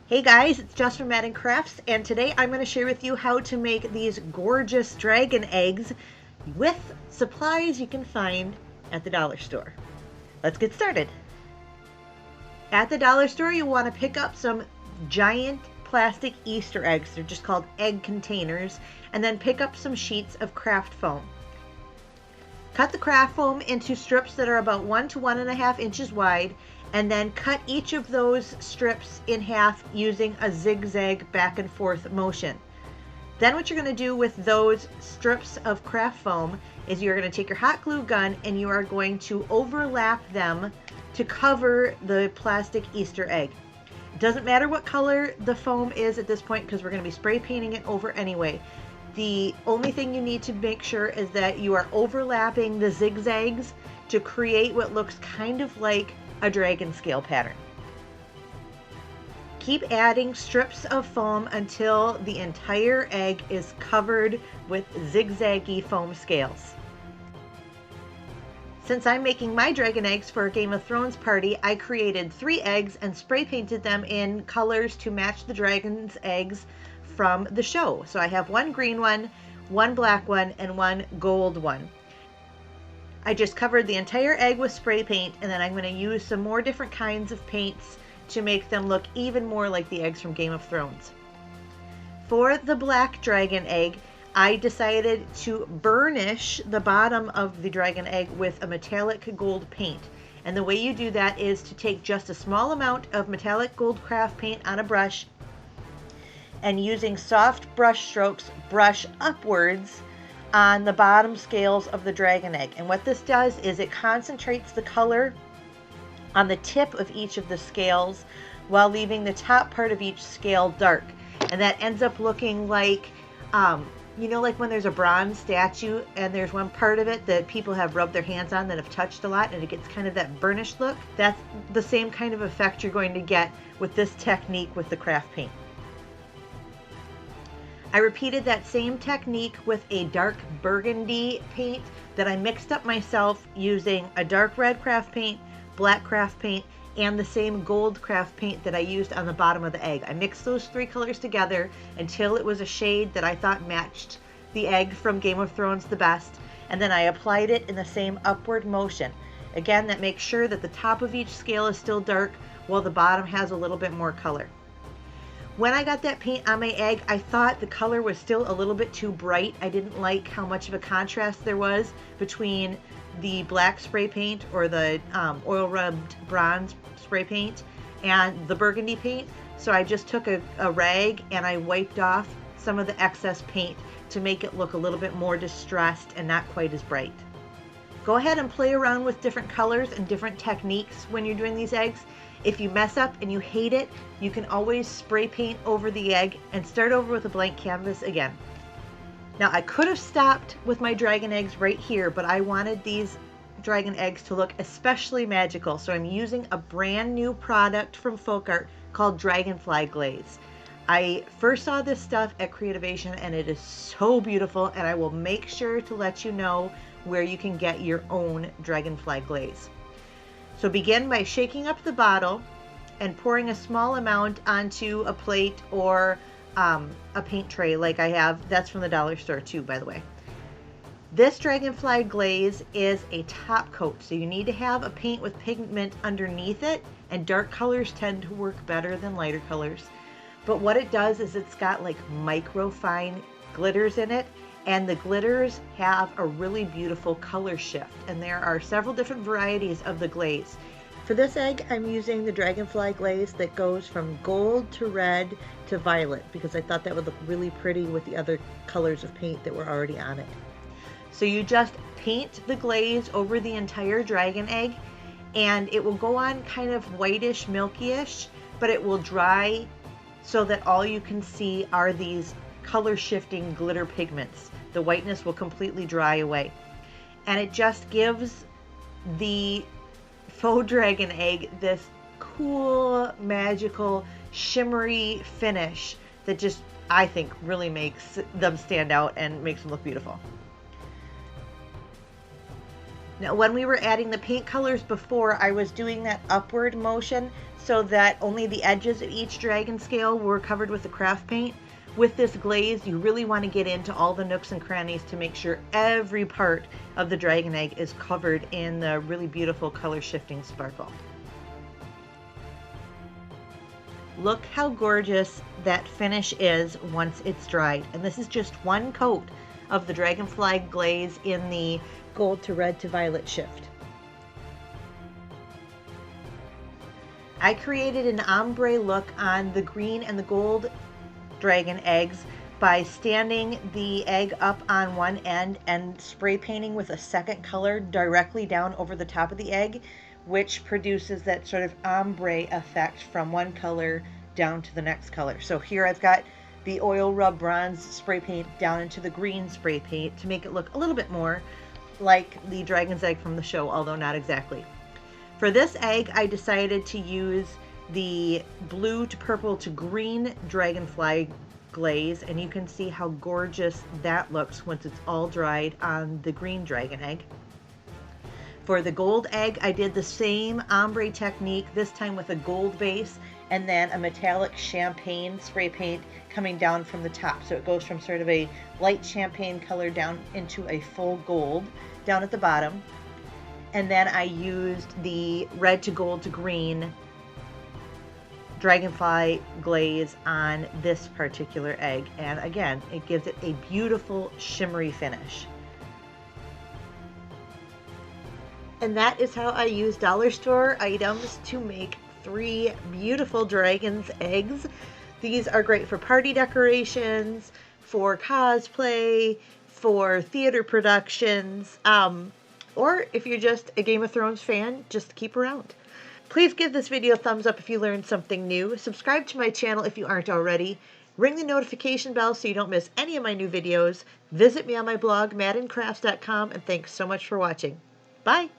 Hey guys, it's Jess from Madden Crafts, and today I'm going to share with you how to make these gorgeous dragon eggs with supplies you can find at the dollar store. Let's get started. At the dollar store, you want to pick up some giant plastic Easter eggs. They're just called egg containers, and then pick up some sheets of craft foam. Cut the craft foam into strips that are about 1 to 1.5 inches wide, and then cut each of those strips in half using a zigzag back and forth motion. Then what you're going to do with those strips of craft foam is you're going to take your hot glue gun and you are going to overlap them to cover the plastic Easter egg. It doesn't matter what color the foam is at this point because we're going to be spray painting it over anyway. The only thing you need to make sure is that you are overlapping the zigzags to create what looks kind of like a dragon scale pattern. Keep adding strips of foam until the entire egg is covered with zigzaggy foam scales. Since I'm making my dragon eggs for a Game of Thrones party, I created 3 eggs and spray painted them in colors to match the dragon's eggs from the show. So I have 1 green one, 1 black one, and 1 gold one. I just covered the entire egg with spray paint, and then I'm going to use some more different kinds of paints to make them look even more like the eggs from Game of Thrones. For the black dragon egg, I decided to burnish the bottom of the dragon egg with a metallic gold paint. And the way you do that is to take just a small amount of metallic gold craft paint on a brush, and using soft brush strokes, brush upwards on the bottom scales of the dragon egg. And what this does is it concentrates the color on the tip of each of the scales while leaving the top part of each scale dark. And that ends up looking like, like when there's a bronze statue and there's one part of it that people have rubbed their hands on that have touched a lot and it gets kind of that burnished look. That's the same kind of effect you're going to get with this technique with the craft paint. I repeated that same technique with a dark burgundy paint that I mixed up myself using a dark red craft paint, black craft paint, and the same gold craft paint that I used on the bottom of the egg. I mixed those 3 colors together until it was a shade that I thought matched the egg from Game of Thrones the best, and then I applied it in the same upward motion. Again, that makes sure that the top of each scale is still dark while the bottom has a little bit more color. When I got that paint on my egg, I thought the color was still a little bit too bright. I didn't like how much of a contrast there was between the black spray paint or the oil rubbed bronze spray paint and the burgundy paint. So I just took a rag and I wiped off some of the excess paint to make it look a little bit more distressed and not quite as bright. Go ahead and play around with different colors and different techniques when you're doing these eggs. If you mess up and you hate it, you can always spray paint over the egg and start over with a blank canvas again. Now I could have stopped with my dragon eggs right here, but I wanted these dragon eggs to look especially magical, so I'm using a brand new product from Folk Art called Dragonfly Glaze. I first saw this stuff at Creativation and it is so beautiful, and I will make sure to let you know where you can get your own Dragonfly Glaze. So begin by shaking up the bottle and pouring a small amount onto a plate or a paint tray like I have. That's from the dollar store too, by the way. This Dragonfly Glaze is a top coat, so you need to have a paint with pigment underneath it, and dark colors tend to work better than lighter colors. But what it does is it's got like micro fine glitters in it, and the glitters have a really beautiful color shift, and there are several different varieties of the glaze. For this egg, I'm using the Dragonfly Glaze that goes from gold to red to violet because I thought that would look really pretty with the other colors of paint that were already on it. So you just paint the glaze over the entire dragon egg, and it will go on kind of whitish, milkyish, but it will dry so that all you can see are these color shifting glitter pigments. The whiteness will completely dry away, and it just gives the faux dragon egg this cool, magical, shimmery finish that just, I think, really makes them stand out and makes them look beautiful. Now, when we were adding the paint colors before, I was doing that upward motion so that only the edges of each dragon scale were covered with the craft paint. With this glaze, you really want to get into all the nooks and crannies to make sure every part of the dragon egg is covered in the really beautiful color shifting sparkle. Look how gorgeous that finish is once it's dried. And this is just one coat of the dragonfly glaze in the gold to red to violet shift. I created an ombre look on the green and the gold dragon eggs by standing the egg up on one end and spray painting with a second color directly down over the top of the egg, which produces that sort of ombre effect from one color down to the next color. So here I've got the oil rub bronze spray paint down into the green spray paint to make it look a little bit more like the dragon's egg from the show, although not exactly. For this egg, I decided to use the blue to purple to green dragonfly glaze, and you can see how gorgeous that looks once it's all dried on the green dragon egg. For the gold egg, I did the same ombre technique, this time with a gold base and then a metallic champagne spray paint coming down from the top. So it goes from sort of a light champagne color down into a full gold down at the bottom. And then I used the red to gold to green dragonfly glaze on this particular egg. And again, it gives it a beautiful shimmery finish. And that is how I use dollar store items to make 3 beautiful dragon's eggs. These are great for party decorations, for cosplay, for theater productions, or if you're just a Game of Thrones fan, just keep around. Please give this video a thumbs up if you learned something new. Subscribe to my channel if you aren't already. Ring the notification bell so you don't miss any of my new videos. Visit me on my blog, maddencrafts.com, and thanks so much for watching. Bye!